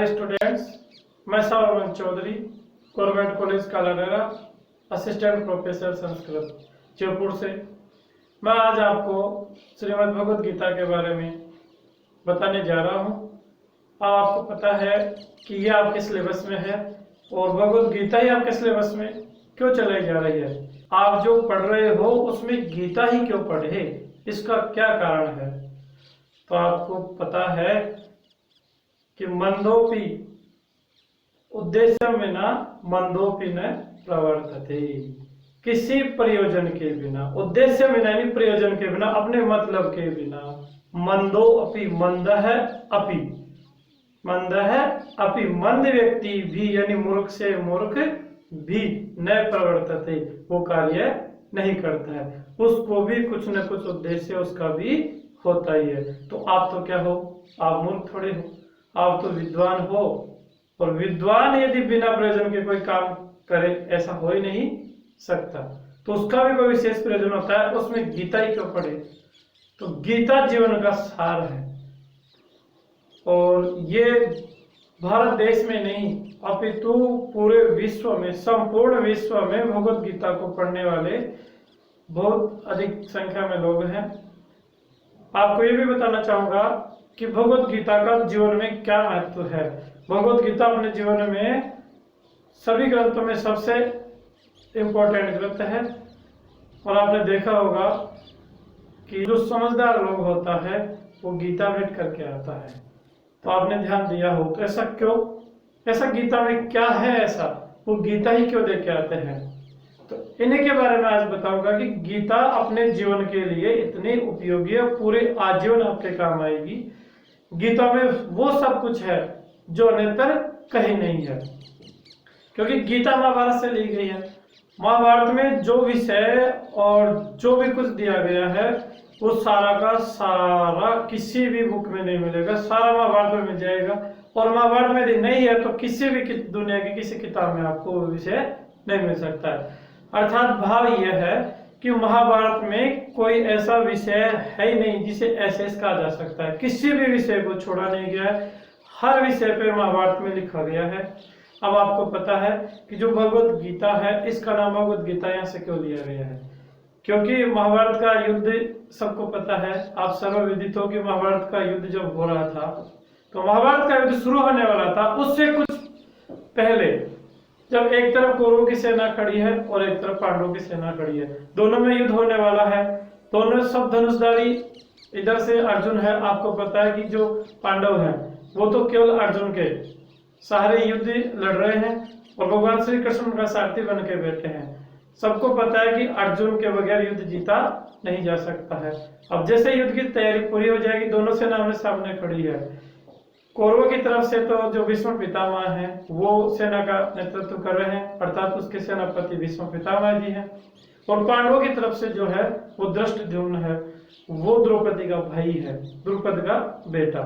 हाय students, मैं Savarman Chaudhary, government college Kaladera, assistant professor Sanskrit Jaipur से। मैं आज आपको श्रीमद् भगवद गीता के बारे में बताने जा रहा हूँ। आपको पता है कि ये आपके सिलेबस में है और भगवद गीता ही आपके सिलेबस में क्यों चलाई जा रही है। आप जो पढ़ रहे हो उसमें गीता ही क्यों पढ़े, इसका क्या कारण है। तो आपको पता है कि मंदोपि उद्देश्य बिना मंदोपि न प्रवर्तते, किसी प्रयोजन के बिना, उद्देश्य बिना यानी प्रयोजन के बिना, अपने मतलब के बिना, मंदो अपि मंद है अपि मंद है अपि मंद व्यक्ति भी यानी मूर्ख से मूर्ख भी न प्रवर्तते, वो कार्य नहीं करता है। उसको भी कुछ न कुछ उद्देश्य उसका भी होता ही है। तो आप तो क्या हो, आप मूर्ख थोड़े हो, आप तो विद्वान हो। और विद्वान यदि बिना प्रयोजन के कोई काम करे ऐसा हो ही नहीं सकता, तो उसका भी कोई विशेष प्रयोजन होता है। उसमें गीता ही क्यों पढ़े। तो गीता जीवन का सार है और ये भारत देश में नहीं अपितु पूरे विश्व में, संपूर्ण विश्व में भगवद गीता को पढ़ने वाले बहुत अधिक संख्या में लोग हैं। आपको ये भी बताना चाहूंगा कि भगवद गीता का जीवन में क्या महत्व है। भगवद गीता अपने जीवन में सभी ग्रंथों में सबसे इम्पोर्टेंट ग्रंथ है। और आपने देखा होगा कि जो समझदार लोग होता है वो गीता भेंट करके आता है। तो आपने ध्यान दिया हो तो ऐसा क्यों, ऐसा गीता में क्या है, ऐसा वो गीता ही क्यों दे के आते हैं। तो इन्हीं के बारे में आज बताऊंगा कि गीता अपने जीवन के लिए इतनी उपयोगी है, पूरे आजीवन आपके काम आएगी। गीता में वो सब कुछ है जो अन्यत्र कहीं नहीं है, क्योंकि गीता महाभारत से ली गई है। महाभारत में जो विषय और जो भी कुछ दिया गया है वो सारा का सारा किसी भी बुक में नहीं मिलेगा, सारा महाभारत में मिल जाएगा। और महाभारत में यदि नहीं है तो किसी भी दुनिया की किसी किताब में आपको वो विषय नहीं मिल सकता है। अर्थात भाव यह है कि महाभारत में कोई ऐसा विषय है ही नहीं जिसे ऐसे कहा जा सकता है। किसी भी विषय को छोड़ा नहीं गया है, हर विषय पे महाभारत में लिखा गया है। अब आपको पता है कि जो भगवद गीता है इसका नाम भगवद गीता यहाँ से क्यों लिया गया है, क्योंकि महाभारत का युद्ध सबको पता है, आप सर्वविदित हो कि महाभारत का युद्ध जब हो रहा था तो महाभारत का युद्ध शुरू होने वाला था, उससे कुछ पहले जब एक तरफ कौरवों की सेना खड़ी है और एक तरफ पांडवों की सेना खड़ी है, दोनों में युद्ध होने वाला है। दोनों सब धनुषधारी, इधर से अर्जुन है। आपको पता है कि जो पांडव हैं वो तो केवल अर्जुन के सहारे युद्ध लड़ रहे हैं और भगवान श्री कृष्ण उनका सारथी बन के बैठे हैं। सबको पता है कि अर्जुन के बगैर युद्ध जीता नहीं जा सकता है। अब जैसे युद्ध की तैयारी पूरी हो जाएगी, दोनों सेना आमने सामने खड़ी है। कौरवों की तरफ से तो जो भीष्म पितामह हैं वो सेना का नेतृत्व कर रहे हैं, अर्थात उसके सेनापति भीष्म पितामह जी हैं। और पांडवों की तरफ से जो है वो धृष्टद्युम्न है, वो द्रौपदी का भाई है, द्रुपद का बेटा।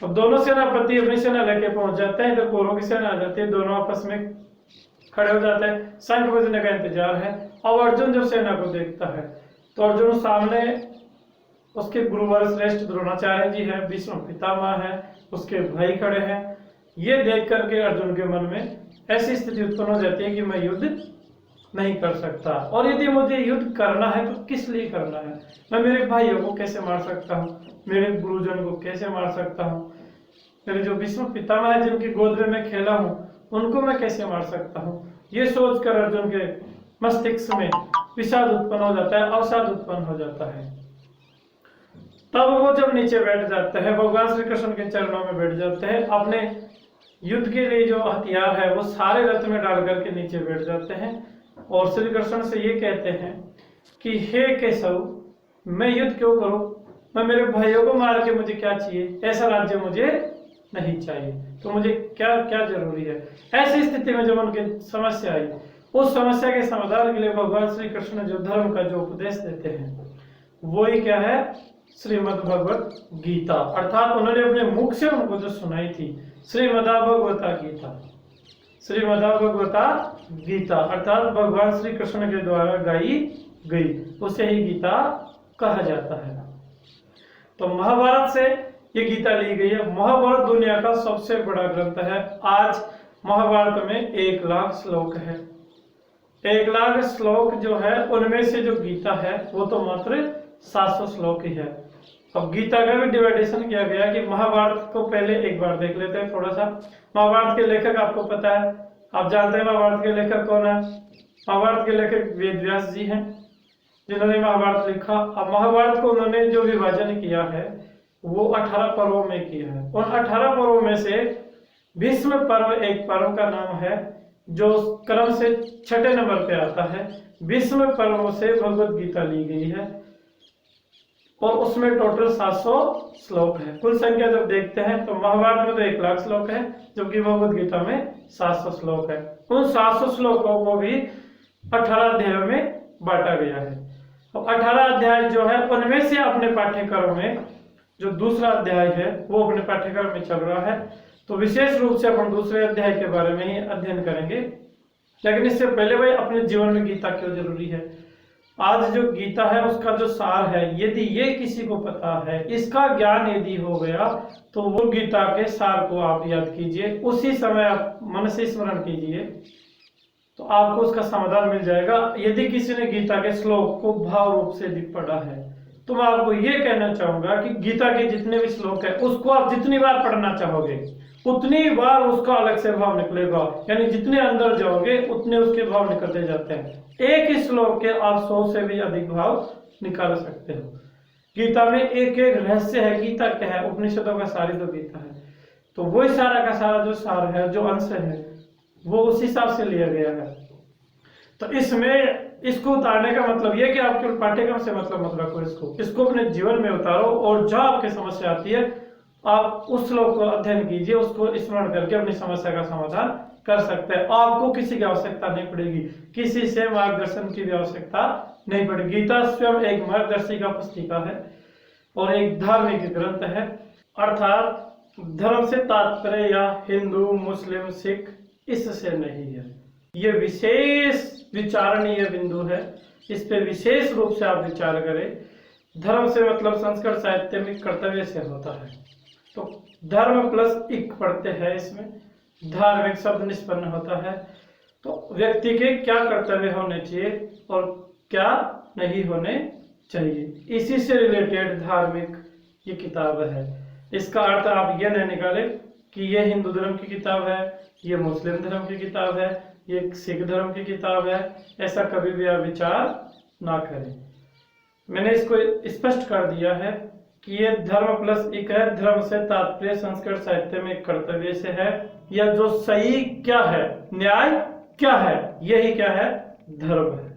अब दोनों सेनापति अपनी सेना लेके पहुंच जाते हैं, तो कौरवों की सेना आ जाती है, दोनों आपस में खड़े हो जाते हैं, शंख बजने का इंतजार है। अब अर्जुन जब सेना को देखता है तो अर्जुन सामने उसके गुरुवर श्रेष्ठ द्रोणाचार्य जी हैं, भीष्म पितामह है, उसके भाई खड़े हैं। ये देख करके अर्जुन के मन में ऐसी स्थिति उत्पन्न हो जाती है कि मैं युद्ध नहीं कर सकता, और यदि मुझे युद्ध करना है तो किस लिए करना है। मैं मेरे भाइयों को कैसे मार सकता हूँ, मेरे गुरुजन को कैसे मार सकता हूँ, मेरे जो भीष्म पितामह है जिनकी गोद में मैं खेला हूँ उनको मैं कैसे मार सकता हूँ। ये सोचकर अर्जुन के मस्तिष्क में विषाद उत्पन्न हो जाता है, अवसाद उत्पन्न हो जाता है। तब वो जब नीचे बैठ जाते हैं, भगवान श्री कृष्ण के चरणों में बैठ जाते हैं, अपने युद्ध के लिए जो हथियार है वो सारे रथ में डाल करके नीचे बैठ जाते हैं और श्री कृष्ण से ये कहते हैं कि हे केशव, मैं युद्ध क्यों करूं, मैं मेरे भाइयों को मार के मुझे क्या चाहिए, ऐसा राज्य मुझे नहीं चाहिए, तो मुझे क्या क्या जरूरी है। ऐसी स्थिति में जब उनकी समस्या आई, उस समस्या के समाधान के लिए भगवान श्री कृष्ण जो धर्म का जो उपदेश देते हैं वो ही क्या है, श्रीमद् भगवत गीता। अर्थात उन्होंने अपने मुख से उनको जो सुनाई थी, श्रीमद् भगवता गीता, श्रीमद् भगवता गीता अर्थात भगवान श्री कृष्ण के द्वारा गाई गई, उसे ही गीता कहा जाता है। तो महाभारत से ये गीता ली गई है। महाभारत दुनिया का सबसे बड़ा ग्रंथ है। आज महाभारत में 1,00,000 श्लोक है। 1,00,000 श्लोक जो है उनमें से जो गीता है वो तो मात्र 700 श्लोक ही है। अब गीता का भी डिवाइडेशन किया गया कि महाभारत को पहले एक बार देख लेते हैं थोड़ा सा। महाभारत के लेखक आपको पता है, आप जानते हैं महाभारत के लेखक कौन है। महाभारत के लेखक वेद व्यास जी हैं जिन्होंने महाभारत लिखा। अब महाभारत को उन्होंने जो विभाजन किया है वो 18 पर्वों में किया है। उन 18 पर्वों में से भीष्म पर्व एक पर्व का नाम है जो क्रम से 6ठे नंबर पे आता है। भीष्म पर्व से भगवत गीता ली गई है और उसमें टोटल 700 श्लोक है। कुल संख्या जब देखते हैं तो महाभारत में तो 1,00,000 श्लोक है, जबकि भगवत गीता में 700 श्लोक है। उन 700 श्लोकों को भी 18 अध्यायों में बांटा गया है। अब 18 अध्याय जो है उनमें से अपने पाठ्यक्रम में जो दूसरा अध्याय है वो अपने पाठ्यक्रम में चल रहा है, तो विशेष रूप से अपन दूसरे अध्याय के बारे में ही अध्ययन करेंगे। लेकिन इससे पहले भाई अपने जीवन में गीता क्यों जरूरी है। आज जो गीता है उसका जो सार है, यदि ये किसी को पता है, इसका ज्ञान यदि हो गया, तो वो गीता के सार को आप याद कीजिए, उसी समय आप मन से स्मरण कीजिए, तो आपको उसका समाधान मिल जाएगा। यदि किसी ने गीता के श्लोक को भाव रूप से भी पढ़ा है तो मैं आपको ये कहना चाहूंगा कि गीता के जितने भी श्लोक है उसको आप जितनी बार पढ़ना चाहोगे उतनी बार उसका अलग से भाव निकलेगा। यानी जितने अंदर जाओगे उतने उसके भाव निकलते जाते हैं। एक ही श्लोक के आप 100 से भी अधिक भाव निकाल सकते हो। गीता में एक एक रहस्य है। गीता क्या है, उपनिषदों का सारी तो गीता है, तो वही सारा का सारा जो सार है, जो अंश है, वो उस हिसाब से लिया गया है। तो इसमें इसको उतारने का मतलब यह कि आप केवल पाठ्यक्रम से मतलब मत रखो, इसको अपने जीवन में उतारो और जहां आपकी समस्या आती है आप उस श्लोक को अध्ययन कीजिए, उसको स्मरण करके अपनी समस्या का समाधान कर सकते हैं। आपको किसी की आवश्यकता नहीं पड़ेगी, किसी से मार्गदर्शन की भी आवश्यकता नहीं पड़ेगी। गीता स्वयं एक मार्गदर्शिका पुस्तिका है और एक धार्मिक ग्रंथ है। अर्थात धर्म से तात्पर्य या हिंदू, मुस्लिम, सिख इससे नहीं है। ये विशेष विचारणीय बिंदु है, इस पे विशेष रूप से आप विचार करें। धर्म से मतलब संस्कृत साहित्य में कर्तव्य से होता है, तो धर्म प्लस इक पढ़ते हैं, इसमें धार्मिक शब्द निष्पन्न होता है। तो व्यक्ति के क्या कर्तव्य होने चाहिए और क्या नहीं होने चाहिए, इसी से रिलेटेड धार्मिक ये किताब है। इसका अर्थ आप ये नहीं निकाले कि ये हिंदू धर्म की किताब है, ये मुस्लिम धर्म की किताब है, ये सिख धर्म की किताब है, ऐसा कभी भी आप विचार ना करें। मैंने इसको स्पष्ट कर दिया है कि ये धर्म प्लस एक है। धर्म से तात्पर्य संस्कृत साहित्य में कर्तव्य से है, या जो सही क्या है, न्याय क्या है, यही क्या है, धर्म है।